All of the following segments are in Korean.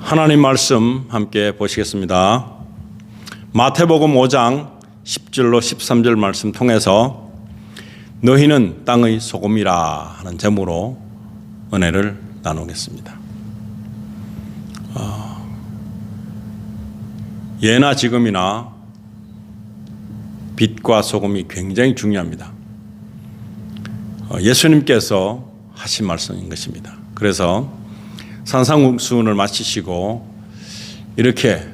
하나님 말씀 함께 보시겠습니다. 마태복음 5장 10절로 13절 말씀 통해서 너희는 땅의 소금이라 하는 제목으로 은혜를 나누겠습니다. 예나 지금이나 빛과 소금이 굉장히 중요합니다. 예수님께서 하신 말씀인 것입니다. 그래서 산상수훈을 마치시고 이렇게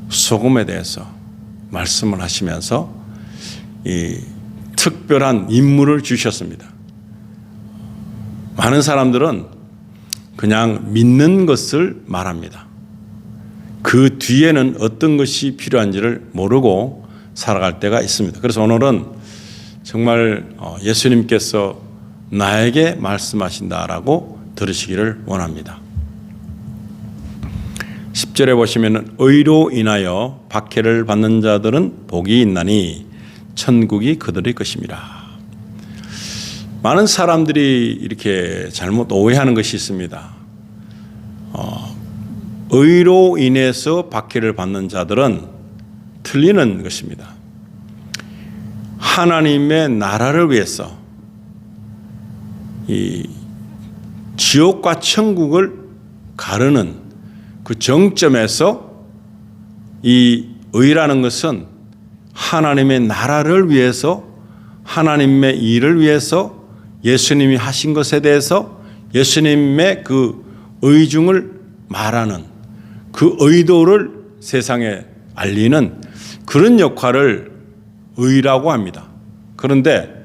소금에 대해서 말씀을 하시면서 이 특별한 임무를 주셨습니다. 많은 사람들은 그냥 믿는 것을 말합니다. 그 뒤에는 어떤 것이 필요한지를 모르고 살아갈 때가 있습니다. 그래서 오늘은 정말 예수님께서 나에게 말씀하신다라고 들으시기를 원합니다. 10절에 보시면 의로 인하여 박해를 받는 자들은 복이 있나니 천국이 그들의 것임이라. 많은 사람들이 이렇게 잘못 오해하는 것이 있습니다. 의로 인해서 박해를 받는 자들은 틀리는 것입니다. 하나님의 나라를 위해서 이 지옥과 천국을 가르는 그 정점에서 이 의라는 것은 하나님의 나라를 위해서, 하나님의 일을 위해서, 예수님이 하신 것에 대해서 예수님의 그 의중을 말하는 그 의도를 세상에 알리는 그런 역할을 의라고 합니다. 그런데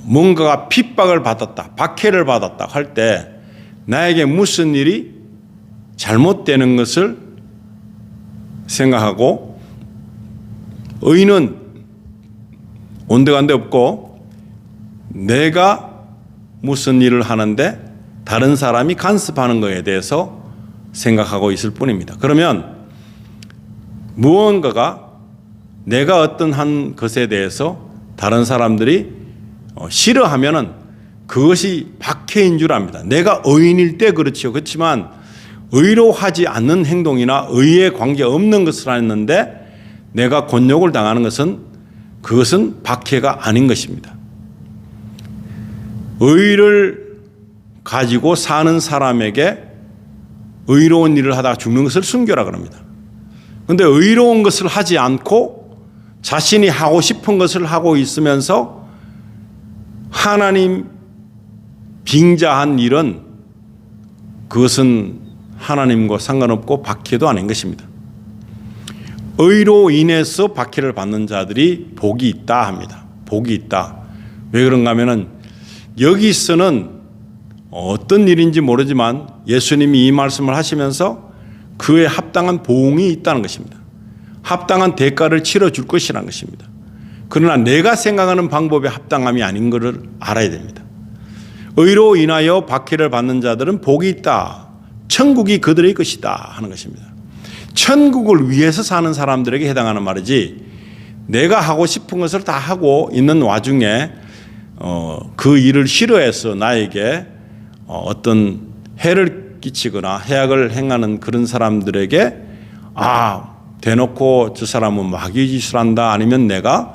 뭔가가 핍박을 받았다, 박해를 받았다 할 때 나에게 무슨 일이 잘못되는 것을 생각하고, 의는 온데간데 없고 내가 무슨 일을 하는데 다른 사람이 간섭하는 것에 대해서 생각하고 있을 뿐입니다. 그러면 무언가가 내가 어떤 한 것에 대해서 다른 사람들이 싫어하면은 그것이 박해인 줄 압니다. 내가 의인일 때 그렇지요. 그렇지만 의로 하지 않는 행동이나 의에 관계없는 것을 했는데 내가 곤욕을 당하는 것은 그것은 박해가 아닌 것입니다. 의를 가지고 사는 사람에게 의로운 일을 하다가 죽는 것을 순교라 그럽니다. 그런데 의로운 것을 하지 않고 자신이 하고 싶은 것을 하고 있으면서 하나님 빙자한 일은 그것은 하나님과 상관없고 박해도 아닌 것입니다. 의로 인해서 박해를 받는 자들이 복이 있다 합니다. 복이 있다. 왜 그런가 하면은 여기서는 어떤 일인지 모르지만 예수님이 이 말씀을 하시면서 그에 합당한 보응이 있다는 것입니다. 합당한 대가를 치러줄 것이라는 것입니다. 그러나 내가 생각하는 방법의 합당함이 아닌 것을 알아야 됩니다. 의로 인하여 박해를 받는 자들은 복이 있다. 천국이 그들의 것이다 하는 것입니다. 천국을 위해서 사는 사람들에게 해당하는 말이지, 내가 하고 싶은 것을 다 하고 있는 와중에 그 일을 싫어해서 나에게 어떤 해를 끼치거나 해악을 행하는 그런 사람들에게 대놓고 저 사람은 마귀짓을 한다, 아니면 내가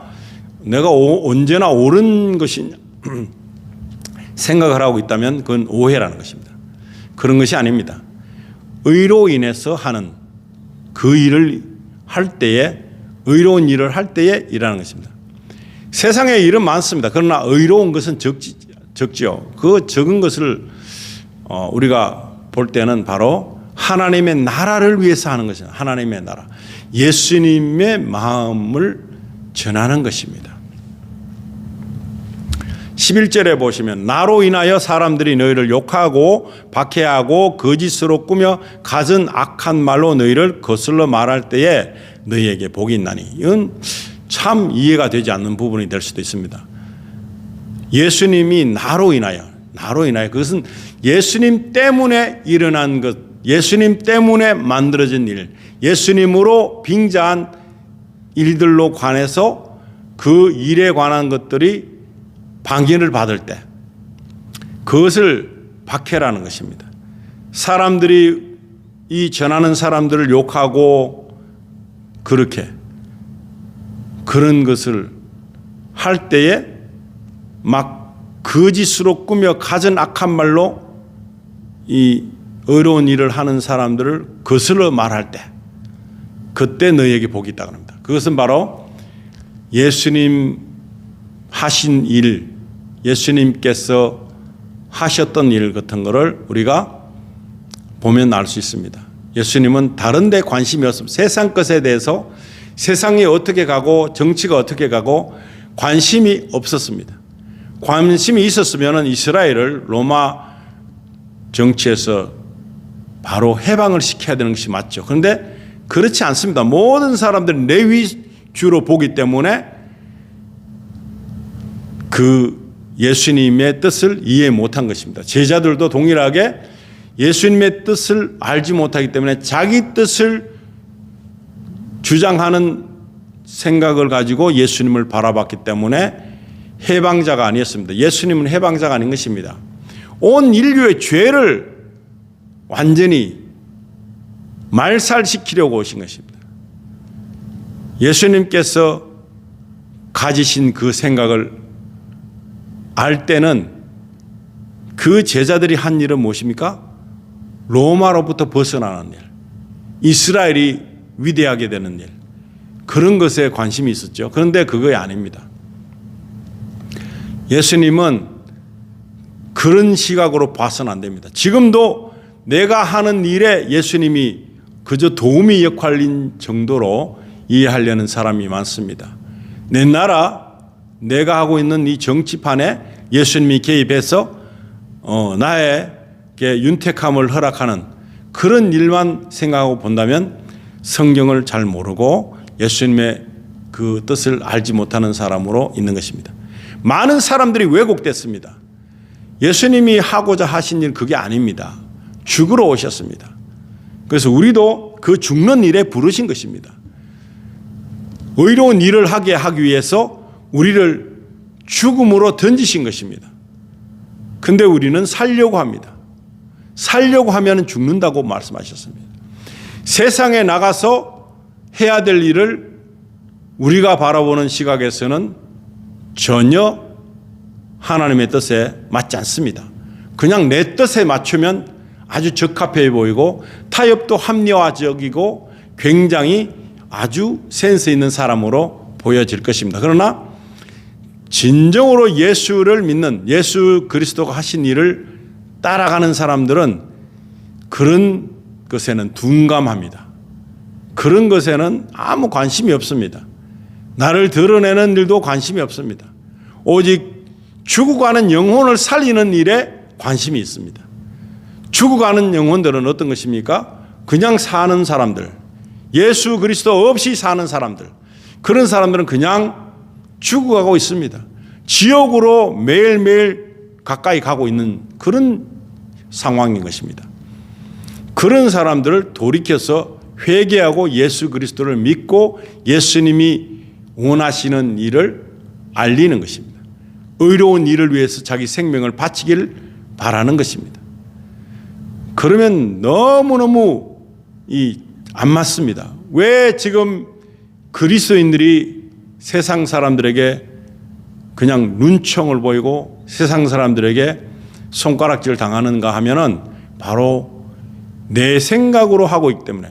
언제나 옳은 것이냐 생각을 하고 있다면 그건 오해라는 것입니다. 그런 것이 아닙니다. 의로 인해서 하는 그 일을 할 때에, 의로운 일을 할 때에 일하는 것입니다. 세상에 일은 많습니다. 그러나 의로운 것은 적지요. 그 적은 것을 우리가 볼 때는 바로 하나님의 나라를 위해서 하는 것입니다. 하나님의 나라, 예수님의 마음을 전하는 것입니다. 11절에 보시면 나로 인하여 사람들이 너희를 욕하고 박해하고 거짓으로 꾸며 갖은 악한 말로 너희를 거슬러 말할 때에 너희에게 복이 있나니. 이건 참 이해가 되지 않는 부분이 될 수도 있습니다. 예수님이 나로 인하여 그것은 예수님 때문에 일어난 것, 예수님 때문에 만들어진 일, 예수님으로 빙자한 일들로 관해서 그 일에 관한 것들이 방해를 받을 때 그것을 박해라는 것입니다. 사람들이 이 전하는 사람들을 욕하고 그렇게 그런 것을 할 때에 막 거짓으로 꾸며 가진 악한 말로 이 어려운 일을 하는 사람들을 거슬러 말할 때 그때 너희에게 복이 있다고 합니다. 그것은 바로 예수님 하신 일, 예수님께서 하셨던 일 같은 것을 우리가 보면 알 수 있습니다. 예수님은 다른 데 관심이 없습니다. 세상 것에 대해서 세상이 어떻게 가고 정치가 어떻게 가고 관심이 없었습니다. 관심이 있었으면 이스라엘을 로마 정치에서 바로 해방을 시켜야 되는 것이 맞죠. 그런데 그렇지 않습니다. 모든 사람들이 레위주로 보기 때문에 그 예수님의 뜻을 이해 못한 것입니다. 제자들도 동일하게 예수님의 뜻을 알지 못하기 때문에 자기 뜻을 주장하는 생각을 가지고 예수님을 바라봤기 때문에 해방자가 아니었습니다. 예수님은 해방자가 아닌 것입니다. 온 인류의 죄를 완전히 말살시키려고 오신 것입니다. 예수님께서 가지신 그 생각을 알 때는 그 제자들이 한 일은 무엇입니까? 로마로부터 벗어나는 일, 이스라엘이 위대하게 되는 일, 그런 것에 관심이 있었죠. 그런데 그거 아닙니다. 예수님은 그런 시각으로 봐서는 안 됩니다. 지금도 내가 하는 일에 예수님이 그저 도우미 역할인 정도로 이해하려는 사람이 많습니다. 내 나라, 내가 하고 있는 이 정치판에 예수님이 개입해서 나에게 윤택함을 허락하는 그런 일만 생각하고 본다면 성경을 잘 모르고 예수님의 그 뜻을 알지 못하는 사람으로 있는 것입니다. 많은 사람들이 왜곡됐습니다. 예수님이 하고자 하신 일 그게 아닙니다. 죽으러 오셨습니다. 그래서 우리도 그 죽는 일에 부르신 것입니다. 의로운 일을 하게 하기 위해서 우리를 죽음으로 던지신 것입니다. 근데 우리는 살려고 합니다. 살려고 하면 죽는다고 말씀하셨습니다. 세상에 나가서 해야 될 일을 우리가 바라보는 시각에서는 전혀 하나님의 뜻에 맞지 않습니다. 그냥 내 뜻에 맞추면 아주 적합해 보이고 타협도 합리화적이고 굉장히 아주 센스 있는 사람으로 보여질 것입니다. 그러나 진정으로 예수를 믿는, 예수 그리스도가 하신 일을 따라가는 사람들은 그런 것에는 둔감합니다. 그런 것에는 아무 관심이 없습니다. 나를 드러내는 일도 관심이 없습니다. 오직 죽어가는 영혼을 살리는 일에 관심이 있습니다. 죽어가는 영혼들은 어떤 것입니까? 그냥 사는 사람들, 예수 그리스도 없이 사는 사람들, 그런 사람들은 그냥 죽어가고 있습니다. 지옥으로 매일매일 가까이 가고 있는 그런 상황인 것입니다. 그런 사람들을 돌이켜서 회개하고 예수 그리스도를 믿고 예수님이 원하시는 일을 알리는 것입니다. 의로운 일을 위해서 자기 생명을 바치기를 바라는 것입니다. 그러면 너무너무 안 맞습니다. 왜 지금 그리스도인들이 세상 사람들에게 그냥 눈총을 보이고 세상 사람들에게 손가락질 당하는가 하면은 바로 내 생각으로 하고 있기 때문에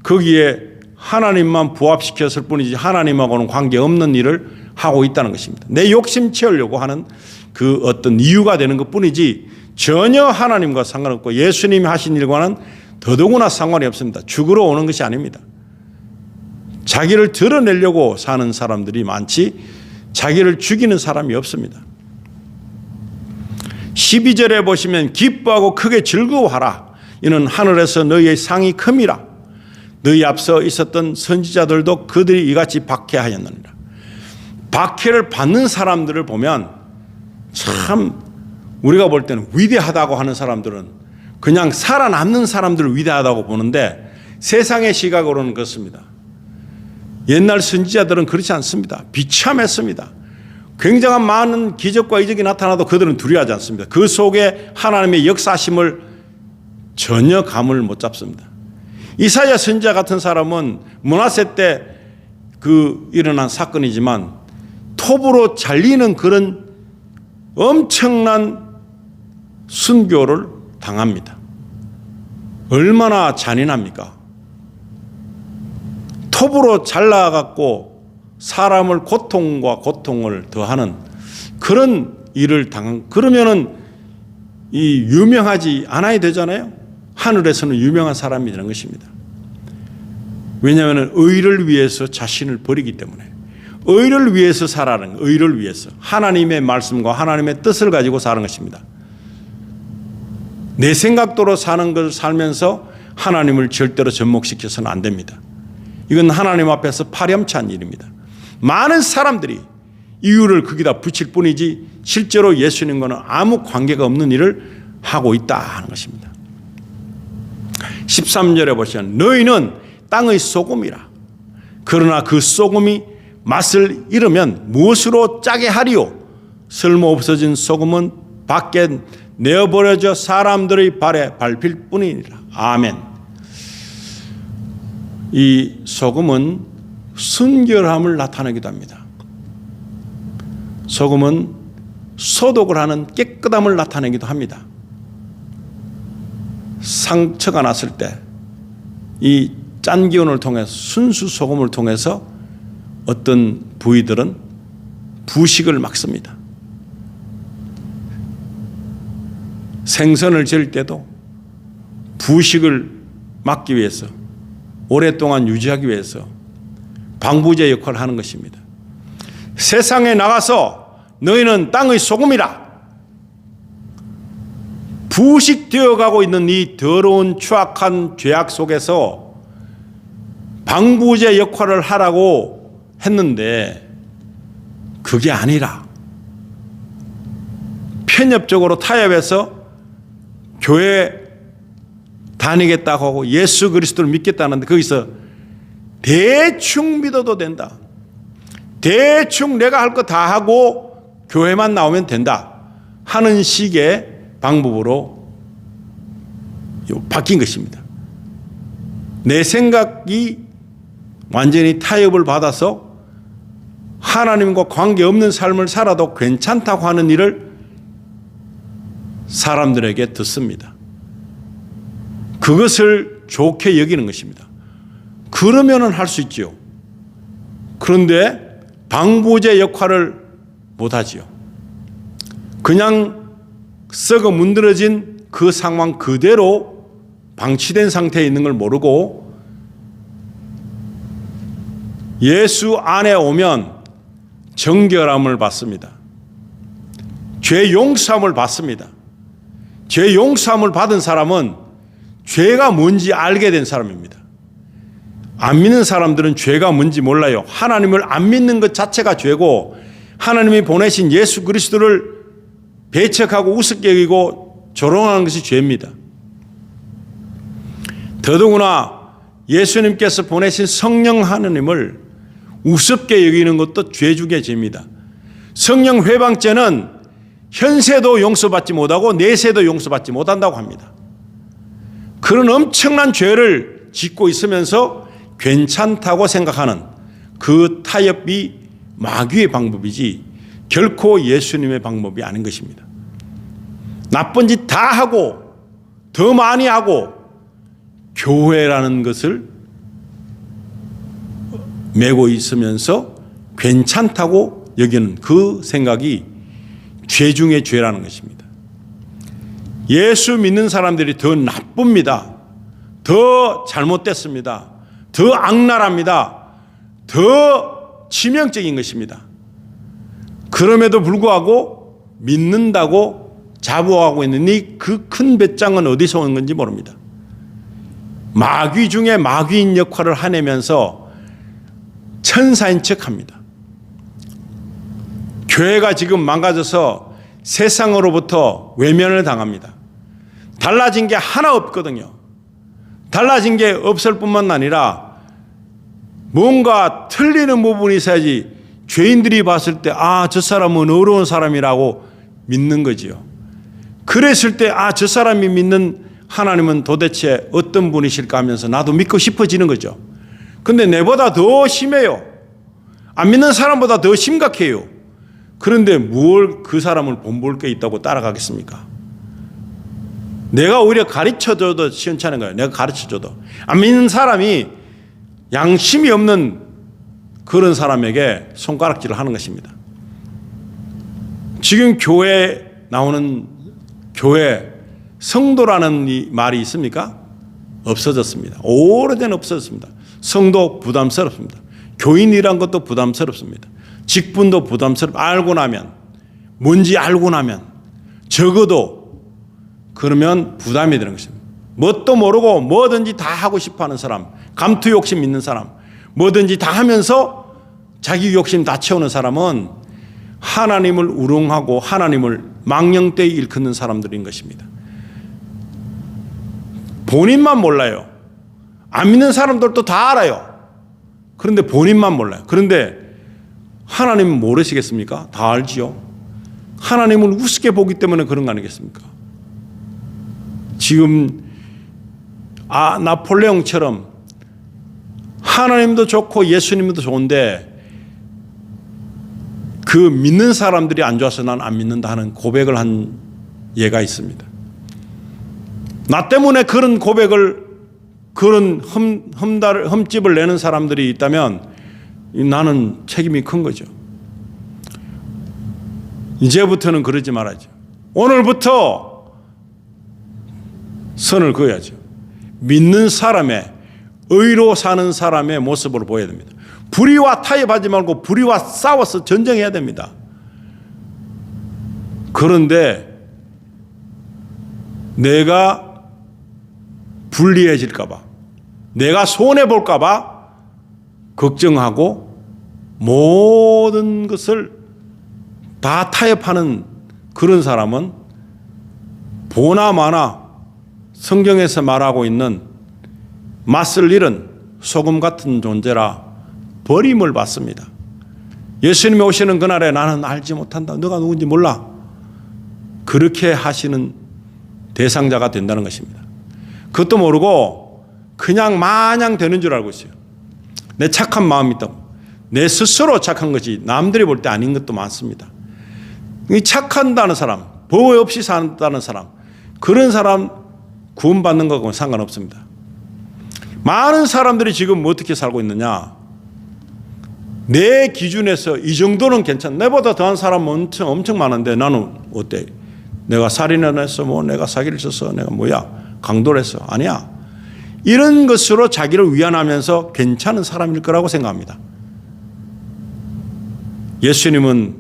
거기에 하나님만 부합시켰을 뿐이지 하나님하고는 관계없는 일을 하고 있다는 것입니다. 내 욕심 채우려고 하는 그 어떤 이유가 되는 것 뿐이지 전혀 하나님과 상관없고 예수님이 하신 일과는 더더구나 상관이 없습니다. 죽으러 오는 것이 아닙니다. 자기를 드러내려고 사는 사람들이 많지 자기를 죽이는 사람이 없습니다. 12절에 보시면 기뻐하고 크게 즐거워하라. 이는 하늘에서 너희의 상이 큼이라. 너희 앞서 있었던 선지자들도 그들이 이같이 박해하였느니라. 박해를 받는 사람들을 보면 참 우리가 볼 때는 위대하다고 하는 사람들은 그냥 살아남는 사람들을 위대하다고 보는데 세상의 시각으로는 그렇습니다. 옛날 선지자들은 그렇지 않습니다. 비참했습니다. 굉장한 많은 기적과 이적이 나타나도 그들은 두려워하지 않습니다. 그 속에 하나님의 역사심을 전혀 감을 못 잡습니다. 이사야 선지자 같은 사람은 므낫세 때 일어난 사건이지만 톱으로 잘리는 그런 엄청난 순교를 당합니다. 얼마나 잔인합니까? 톱으로 잘라갖고 사람을 고통과 고통을 더하는 그런 일을 그러면은 유명하지 않아야 되잖아요. 하늘에서는 유명한 사람이 되는 것입니다. 왜냐하면 의를 위해서 자신을 버리기 때문에, 의를 위해서 살아가는, 의를 위해서 하나님의 말씀과 하나님의 뜻을 가지고 사는 것입니다. 내 생각대로 사는 것을 살면서 하나님을 절대로 접목시켜서는 안 됩니다. 이건 하나님 앞에서 파렴치한 일입니다. 많은 사람들이 이유를 거기다 붙일 뿐이지 실제로 예수님과는 아무 관계가 없는 일을 하고 있다 하는 것입니다. 13절에 보시면 너희는 땅의 소금이라. 그러나 그 소금이 맛을 잃으면 무엇으로 짜게 하리요? 쓸모없어진 소금은 밖에 내어버려져 사람들의 발에 밟힐 뿐이니라. 아멘. 이 소금은 순결함을 나타내기도 합니다. 소금은 소독을 하는 깨끗함을 나타내기도 합니다. 상처가 났을 때 이 짠 기운을 통해서, 순수 소금을 통해서 어떤 부위들은 부식을 막습니다. 생선을 지을 때도 부식을 막기 위해서, 오랫동안 유지하기 위해서 방부제 역할을 하는 것입니다. 세상에 나가서 너희는 땅의 소금이라. 부식되어 가고 있는 이 더러운 추악한 죄악 속에서 방부제 역할을 하라고 했는데 그게 아니라 편협적으로 타협해서 교회 다니겠다고 하고 예수 그리스도를 믿겠다는데 거기서 대충 믿어도 된다. 대충 내가 할 거 다 하고 교회만 나오면 된다 하는 식의 방법으로 바뀐 것입니다. 내 생각이 완전히 타협을 받아서 하나님과 관계없는 삶을 살아도 괜찮다고 하는 일을 사람들에게 듣습니다. 그것을 좋게 여기는 것입니다. 그러면은 할 수 있지요. 그런데 방부제 역할을 못하지요. 그냥 썩어 문드러진 그 상황 그대로 방치된 상태에 있는 걸 모르고 예수 안에 오면 정결함을 받습니다. 죄 용서함을 받습니다. 죄 용서함을 받은 사람은 죄가 뭔지 알게 된 사람입니다. 안 믿는 사람들은 죄가 뭔지 몰라요. 하나님을 안 믿는 것 자체가 죄고 하나님이 보내신 예수 그리스도를 배척하고 우습게 여기고 조롱하는 것이 죄입니다. 더더구나 예수님께서 보내신 성령 하나님을 우습게 여기는 것도 죄 중의 죄입니다. 성령 회방죄는 현세도 용서받지 못하고 내세도 용서받지 못한다고 합니다. 그런 엄청난 죄를 짓고 있으면서 괜찮다고 생각하는 그 타협이 마귀의 방법이지 결코 예수님의 방법이 아닌 것입니다. 나쁜 짓 다 하고 더 많이 하고 교회라는 것을 메고 있으면서 괜찮다고 여기는 그 생각이 죄 중의 죄라는 것입니다. 예수 믿는 사람들이 더 나쁩니다. 더 잘못됐습니다. 더 악랄합니다. 더 치명적인 것입니다. 그럼에도 불구하고 믿는다고 자부하고 있는 이 그 큰 배짱은 어디서 온 건지 모릅니다. 마귀 중에 마귀인 역할을 하내면서 천사인 척합니다. 교회가 지금 망가져서 세상으로부터 외면을 당합니다. 달라진 게 하나 없거든요. 달라진 게 없을 뿐만 아니라 뭔가 틀리는 부분이 있어야지 죄인들이 봤을 때 저 사람은 어려운 사람이라고 믿는 거지요. 그랬을 때 저 사람이 믿는 하나님은 도대체 어떤 분이실까 하면서 나도 믿고 싶어지는 거죠. 근데 내보다 더 심해요. 안 믿는 사람보다 더 심각해요. 그런데 뭘 그 사람을 본볼 게 있다고 따라가겠습니까? 내가 오히려 가르쳐줘도 시원찮은 거예요. 내가 가르쳐줘도. 안 믿는 사람이 양심이 없는 그런 사람에게 손가락질을 하는 것입니다. 지금 교회에 나오는 교회 성도라는 이 말이 있습니까? 없어졌습니다. 오래전 없어졌습니다. 성도 부담스럽습니다. 교인이란 것도 부담스럽습니다. 직분도 알고 나면, 뭔지 알고 나면 적어도 그러면 부담이 되는 것입니다. 뭣도 모르고 뭐든지 다 하고 싶어하는 사람, 감투 욕심 있는 사람, 뭐든지 다 하면서 자기 욕심 다 채우는 사람은 하나님을 우롱하고 하나님을 망령되이 일컫는 사람들인 것입니다. 본인만 몰라요. 안 믿는 사람들도 다 알아요. 그런데 본인만 몰라요. 그런데 하나님은 모르시겠습니까? 다 알지요. 하나님을 우습게 보기 때문에 그런 거 아니겠습니까? 지금 나폴레옹처럼 하나님도 좋고 예수님도 좋은데 그 믿는 사람들이 안 좋아서 난 안 믿는다 하는 고백을 한 예가 있습니다. 나 때문에 그런 고백을, 그런 흠집을 내는 사람들이 있다면 나는 책임이 큰 거죠. 이제부터는 그러지 말아야죠. 오늘부터 선을 그어야죠. 믿는 사람의, 의로 사는 사람의 모습으로 보여야 됩니다. 불의와 타협하지 말고 불의와 싸워서 전쟁해야 됩니다. 그런데 내가 불리해질까 봐, 내가 손해볼까 봐 걱정하고 모든 것을 다 타협하는 그런 사람은 보나마나 성경에서 말하고 있는 맞설 일은 소금 같은 존재라 버림을 받습니다. 예수님이 오시는 그날에 나는 알지 못한다, 너가 누군지 몰라, 그렇게 하시는 대상자가 된다는 것입니다. 그것도 모르고 그냥 마냥 되는 줄 알고 있어요. 내 착한 마음이 있다고. 내 스스로 착한 것이 남들이 볼 때 아닌 것도 많습니다. 착한다는 사람, 법 없이 산다는 사람, 그런 사람 구원받는 거하고는 상관없습니다. 많은 사람들이 지금 어떻게 살고 있느냐, 내 기준에서 이 정도는 괜찮아, 내보다 더한 사람은 엄청 많은데 나는 어때? 내가 살인을 했어, 뭐 내가 사기를 쳤어, 내가 뭐야, 강도를 했어, 아니야. 이런 것으로 자기를 위안하면서 괜찮은 사람일 거라고 생각합니다. 예수님은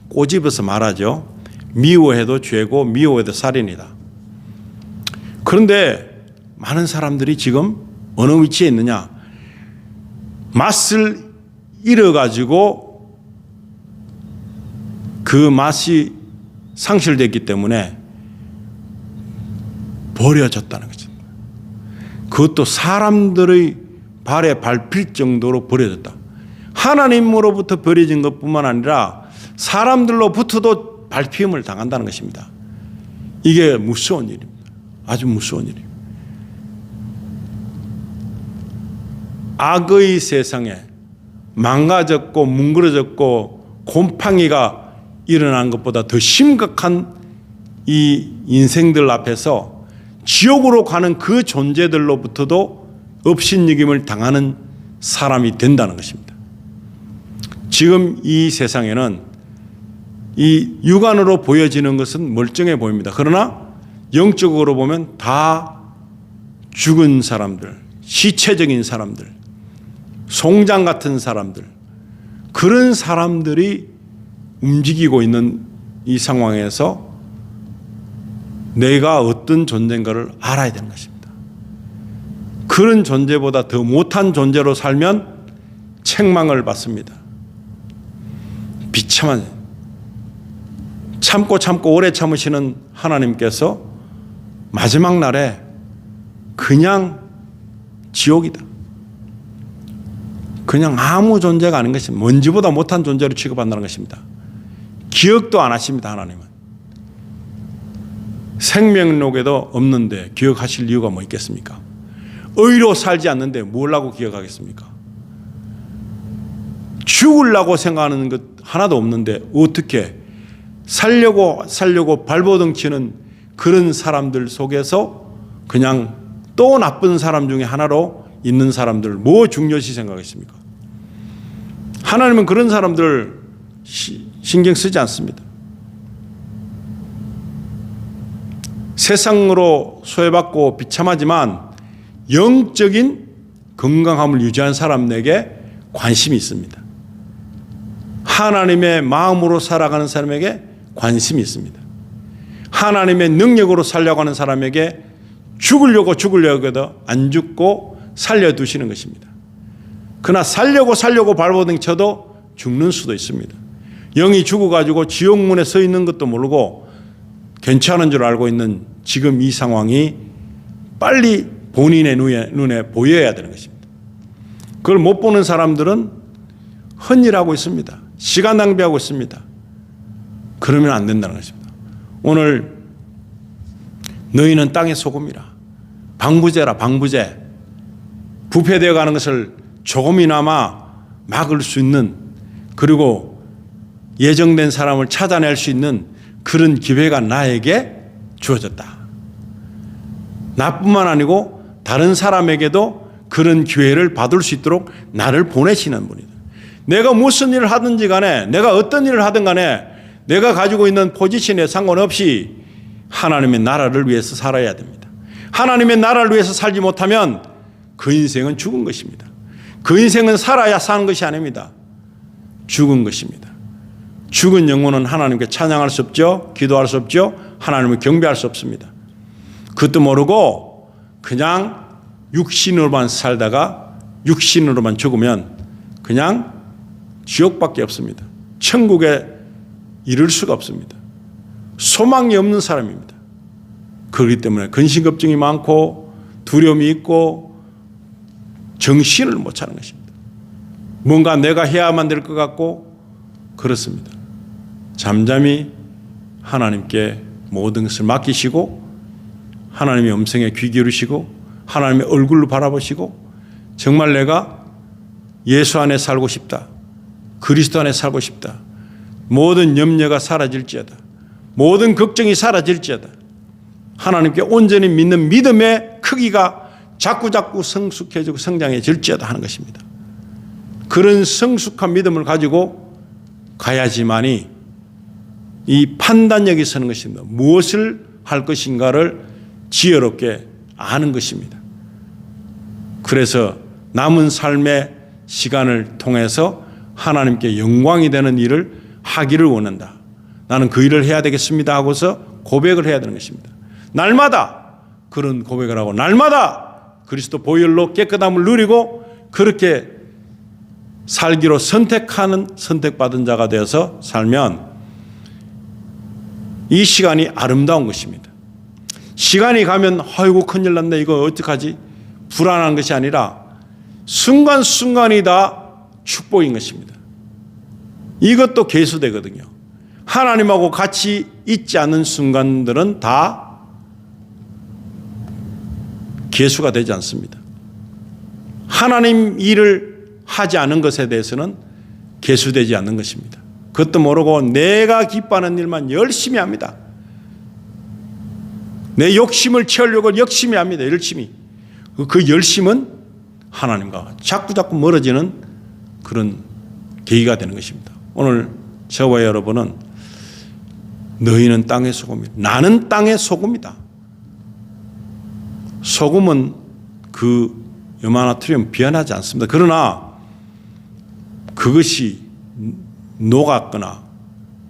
꼬집어서 말하죠. 미워해도 죄고 미워해도 살인이다. 그런데 많은 사람들이 지금 어느 위치에 있느냐, 맛을 잃어가지고 그 맛이 상실됐기 때문에 버려졌다는 거죠. 그것도 사람들의 발에 밟힐 정도로 버려졌다. 하나님으로부터 버려진 것뿐만 아니라 사람들로부터도 밟힘을 당한다는 것입니다. 이게 무서운 일입니다. 아주 무서운 일입니다. 악의 세상에 망가졌고 뭉그러졌고 곰팡이가 일어난 것보다 더 심각한 이 인생들 앞에서 지옥으로 가는 그 존재들로부터도 업신여김을 당하는 사람이 된다는 것입니다. 지금 이 세상에는 이 육안으로 보여지는 것은 멀쩡해 보입니다. 그러나 영적으로 보면 다 죽은 사람들, 시체적인 사람들, 송장 같은 사람들, 그런 사람들이 움직이고 있는 이 상황에서 내가 어떤 존재인가를 알아야 되는 것입니다. 그런 존재보다 더 못한 존재로 살면 책망을 받습니다. 비참한, 참고 오래 참으시는 하나님께서 마지막 날에 그냥 지옥이다, 그냥 아무 존재가 아닌 것입니다. 먼지보다 못한 존재로 취급한다는 것입니다. 기억도 안 하십니다. 하나님은 생명록에도 없는데 기억하실 이유가 뭐 있겠습니까? 의로 살지 않는데 뭘 하고 기억하겠습니까? 죽으려고 생각하는 것 하나도 없는데 어떻게 살려고 발버둥 치는 그런 사람들 속에서 그냥 또 나쁜 사람 중에 하나로 있는 사람들 뭐 중요시 생각했습니까? 하나님은 그런 사람들 신경 쓰지 않습니다. 세상으로 소외받고 비참하지만 영적인 건강함을 유지한 사람에게 관심이 있습니다. 하나님의 마음으로 살아가는 사람에게 관심이 있습니다. 하나님의 능력으로 살려고 하는 사람에게 죽으려고 해도 안 죽고 살려두시는 것입니다. 그러나 살려고 발버둥 쳐도 죽는 수도 있습니다. 영이 죽어가지고 지옥문에 서 있는 것도 모르고 괜찮은 줄 알고 있는 지금 이 상황이 빨리 본인의 눈에 보여야 되는 것입니다. 그걸 못 보는 사람들은 헛일하고 있습니다. 시간 낭비하고 있습니다. 그러면 안 된다는 것입니다. 오늘 너희는 땅의 소금이라. 방부제라, 방부제. 부패되어 가는 것을 조금이나마 막을 수 있는, 그리고 예정된 사람을 찾아낼 수 있는 그런 기회가 나에게 주어졌다. 나뿐만 아니고 다른 사람에게도 그런 기회를 받을 수 있도록 나를 보내시는 분이다. 내가 무슨 일을 하든지 간에, 내가 어떤 일을 하든 간에 내가 가지고 있는 포지션에 상관없이 하나님의 나라를 위해서 살아야 됩니다. 하나님의 나라를 위해서 살지 못하면 그 인생은 죽은 것입니다. 그 인생은 살아야 사는 것이 아닙니다. 죽은 것입니다. 죽은 영혼은 하나님께 찬양할 수 없죠. 기도할 수 없죠. 하나님을 경배할 수 없습니다. 그것도 모르고 그냥 육신으로만 살다가 육신으로만 죽으면 그냥 지옥밖에 없습니다. 천국에 이를 수가 없습니다. 소망이 없는 사람입니다. 그렇기 때문에 근심걱정이 많고 두려움이 있고 정신을 못 차는 것입니다. 뭔가 내가 해야만 될 것 같고 그렇습니다. 잠잠히 하나님께 모든 것을 맡기시고 하나님의 음성에 귀 기울이시고 하나님의 얼굴로 바라보시고 정말 내가 예수 안에 살고 싶다. 그리스도 안에 살고 싶다. 모든 염려가 사라질지어다. 모든 걱정이 사라질지어다. 하나님께 온전히 믿는 믿음의 크기가 자꾸자꾸 성숙해지고 성장해질지어다 하는 것입니다. 그런 성숙한 믿음을 가지고 가야지만이 이 판단력이 서는 것입니다. 무엇을 할 것인가를 지혜롭게 아는 것입니다. 그래서 남은 삶의 시간을 통해서 하나님께 영광이 되는 일을 하기를 원한다. 나는 그 일을 해야 되겠습니다 하고서 고백을 해야 되는 것입니다. 날마다 그런 고백을 하고 날마다 그리스도 보혈로 깨끗함을 누리고 그렇게 살기로 선택받은 자가 되어서 살면 이 시간이 아름다운 것입니다. 시간이 가면 아이고 큰일 났네 이거 어떡하지 불안한 것이 아니라 순간순간이 다 축복인 것입니다. 이것도 계수되거든요. 하나님하고 같이 있지 않은 순간들은 다 계수가 되지 않습니다. 하나님 일을 하지 않은 것에 대해서는 계수되지 않는 것입니다. 그것도 모르고 내가 기뻐하는 일만 열심히 합니다. 내 욕심을 채우려고 열심히 합니다. 열심히. 그 열심은 하나님과 자꾸 멀어지는 그런 계기가 되는 것입니다. 오늘 저와 여러분은 너희는 땅의 소금이다. 나는 땅의 소금이다. 소금은 그 염화나트륨 변하지 않습니다. 그러나 그것이 녹았거나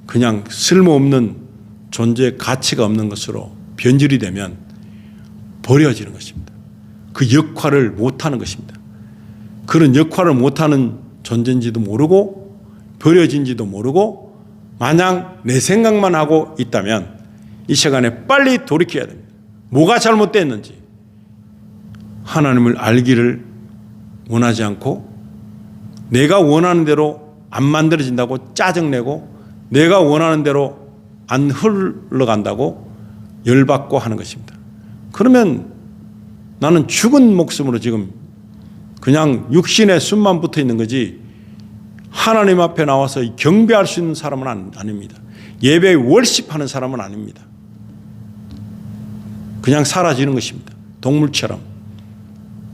그냥 쓸모없는 존재의 가치가 없는 것으로 변질이 되면 버려지는 것입니다. 그 역할을 못하는 것입니다. 그런 역할을 못하는 존재인지도 모르고 버려진지도 모르고 마냥 내 생각만 하고 있다면 이 시간에 빨리 돌이켜야 됩니다. 뭐가 잘못됐는지 하나님을 알기를 원하지 않고 내가 원하는 대로 안 만들어진다고 짜증내고 내가 원하는 대로 안 흘러간다고 열받고 하는 것입니다. 그러면 나는 죽은 목숨으로 지금 그냥 육신의 숨만 붙어 있는 거지 하나님 앞에 나와서 경배할 수 있는 사람은 아닙니다. 예배에 월십하는 사람은 아닙니다. 그냥 사라지는 것입니다. 동물처럼,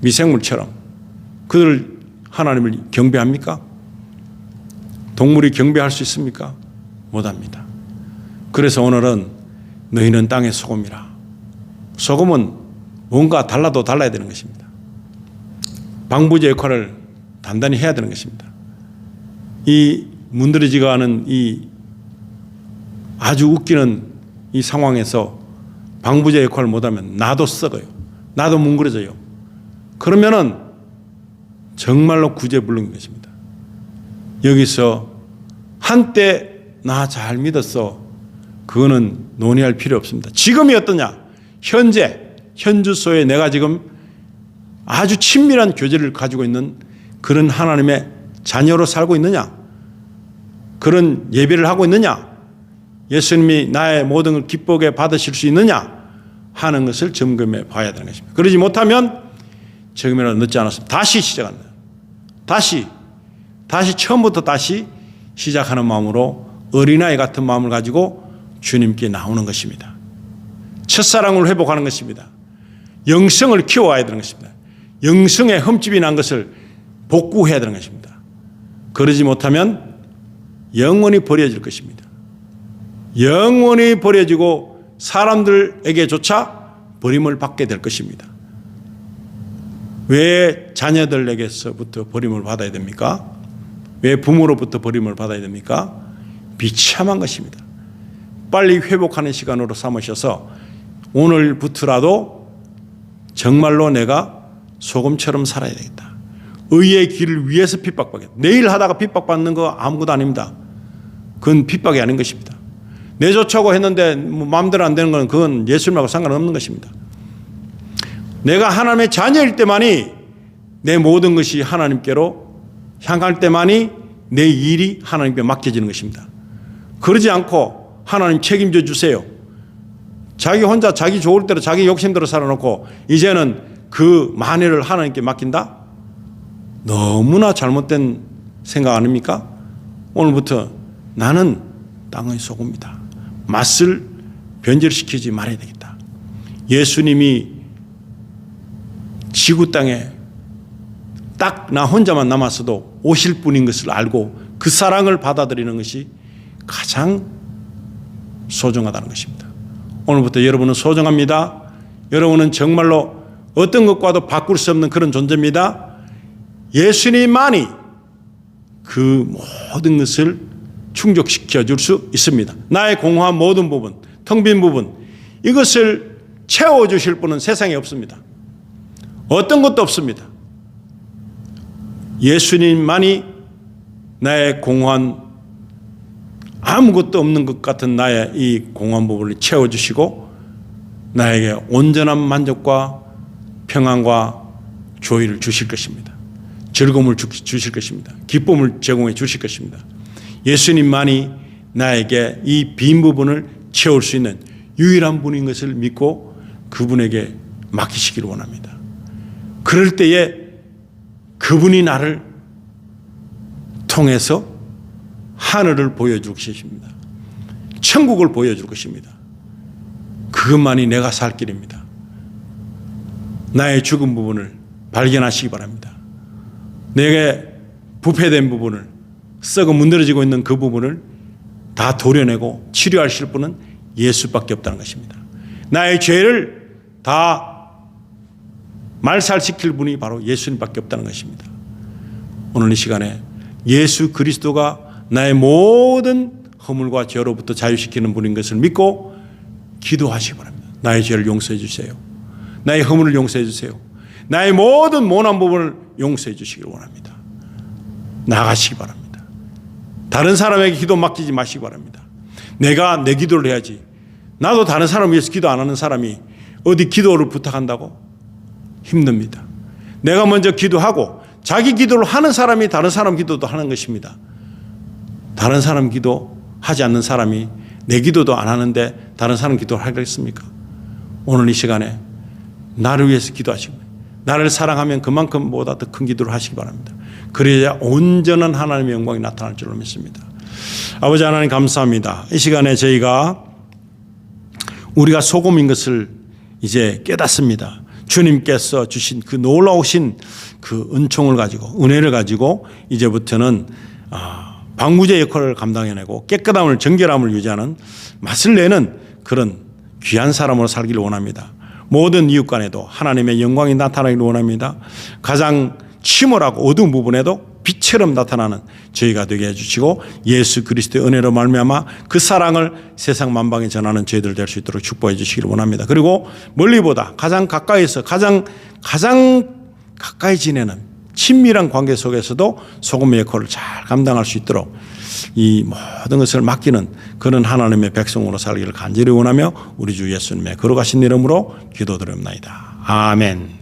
미생물처럼. 그들 하나님을 경배합니까? 동물이 경배할 수 있습니까? 못합니다. 그래서 오늘은 너희는 땅의 소금이라. 소금은 뭔가 달라도 달라야 되는 것입니다. 방부제 역할을 단단히 해야 되는 것입니다. 이 문드러지가는 이 아주 웃기는 이 상황에서 방부제 역할을 못하면 나도 썩어요. 나도 뭉그러져요. 그러면은 정말로 구제불능인 것입니다. 여기서 한때 나 잘 믿었어. 그거는 논의할 필요 없습니다. 지금이 어떠냐? 현주소에 내가 지금 아주 친밀한 교제를 가지고 있는 그런 하나님의 자녀로 살고 있느냐? 그런 예배를 하고 있느냐? 예수님이 나의 모든 걸 기쁘게 받으실 수 있느냐? 하는 것을 점검해 봐야 되는 것입니다. 그러지 못하면 지금이라도 늦지 않았습니다. 다시 시작한다. 다시 처음부터 다시 시작하는 마음으로 어린아이 같은 마음을 가지고 주님께 나오는 것입니다. 첫사랑을 회복하는 것입니다. 영성을 키워야 되는 것입니다. 영성에 흠집이 난 것을 복구해야 되는 것입니다. 그러지 못하면 영원히 버려질 것입니다. 영원히 버려지고 사람들에게조차 버림을 받게 될 것입니다. 왜 자녀들에게서부터 버림을 받아야 됩니까? 왜 부모로부터 버림을 받아야 됩니까? 비참한 것입니다. 빨리 회복하는 시간으로 삼으셔서 오늘부터라도 정말로 내가 소금처럼 살아야 되겠다. 의의 길을 위해서 핍박받겠다. 내일 하다가 핍박받는 거 아무것도 아닙니다. 그건 핍박이 아닌 것입니다. 내쫓자고 했는데 마음대로 안 되는 건 그건 예수님하고 상관없는 것입니다. 내가 하나님의 자녀일 때만이 내 모든 것이 하나님께로 향할 때만이 내 일이 하나님께 맡겨지는 것입니다. 그러지 않고 하나님 책임져 주세요. 자기 혼자 자기 좋을 대로 자기 욕심대로 살아놓고 이제는 그 만회를 하나님께 맡긴다? 너무나 잘못된 생각 아닙니까? 오늘부터 나는 땅의 소금이다. 맛을 변질시키지 말아야 되겠다. 예수님이 지구 땅에 딱 나 혼자만 남았어도 오실 분인 것을 알고 그 사랑을 받아들이는 것이 가장 소중하다는 것입니다. 오늘부터 여러분은 소중합니다. 여러분은 정말로 어떤 것과도 바꿀 수 없는 그런 존재입니다. 예수님만이 그 모든 것을 충족시켜 줄 수 있습니다. 나의 공허한 모든 부분, 텅 빈 부분, 이것을 채워주실 분은 세상에 없습니다. 어떤 것도 없습니다. 예수님만이 나의 공허한 아무것도 없는 것 같은 나의 이 공허한 부분을 채워주시고 나에게 온전한 만족과 평안과 조의를 주실 것입니다. 즐거움을 주실 것입니다. 기쁨을 제공해 주실 것입니다. 예수님만이 나에게 이 빈 부분을 채울 수 있는 유일한 분인 것을 믿고 그분에게 맡기시기를 원합니다. 그럴 때에 그분이 나를 통해서 하늘을 보여줄 것입니다. 천국을 보여줄 것입니다. 그것만이 내가 살 길입니다. 나의 죽은 부분을 발견하시기 바랍니다. 내게 부패된 부분을, 썩어 문드러지고 있는 그 부분을 다 도려내고 치료하실 분은 예수밖에 없다는 것입니다. 나의 죄를 다 말살시킬 분이 바로 예수님밖에 없다는 것입니다. 오늘 이 시간에 예수 그리스도가 나의 모든 허물과 죄로부터 자유시키는 분인 것을 믿고 기도하시기 바랍니다. 나의 죄를 용서해 주세요. 나의 허물을 용서해 주세요. 나의 모든 모난 부분을 용서해 주시길 원합니다. 나가시기 바랍니다. 다른 사람에게 기도 맡기지 마시기 바랍니다. 내가 내 기도를 해야지. 나도 다른 사람을 위해서 기도 안 하는 사람이 어디 기도를 부탁한다고? 힘듭니다. 내가 먼저 기도하고 자기 기도를 하는 사람이 다른 사람 기도도 하는 것입니다. 다른 사람 기도 하지 않는 사람이 내 기도도 안 하는데 다른 사람 기도를 하겠습니까? 오늘 이 시간에 나를 위해서 기도하시고 나를 사랑하면 그만큼보다 더 큰 기도를 하시기 바랍니다. 그래야 온전한 하나님의 영광이 나타날 줄로 믿습니다. 아버지 하나님 감사합니다. 이 시간에 저희가 우리가 소금인 것을 이제 깨닫습니다. 주님께서 주신 그 놀라우신 그 은총을 가지고 은혜를 가지고 이제부터는 방부제 역할을 감당해내고 깨끗함을 정결함을 유지하는 맛을 내는 그런 귀한 사람으로 살기를 원합니다. 모든 이웃 간에도 하나님의 영광이 나타나기를 원합니다. 가장 침울하고 어두운 부분에도 빛처럼 나타나는 저희가 되게 해주시고 예수 그리스도의 은혜로 말미암아 그 사랑을 세상 만방에 전하는 저희들 될 수 있도록 축복해 주시기를 원합니다. 그리고 멀리보다 가장 가까이서 가장 가까이 지내는 친밀한 관계 속에서도 소금의 역할을 잘 감당할 수 있도록 이 모든 것을 맡기는 그런 하나님의 백성으로 살기를 간절히 원하며 우리 주 예수님의 거룩하신 이름으로 기도드립니다. 아멘.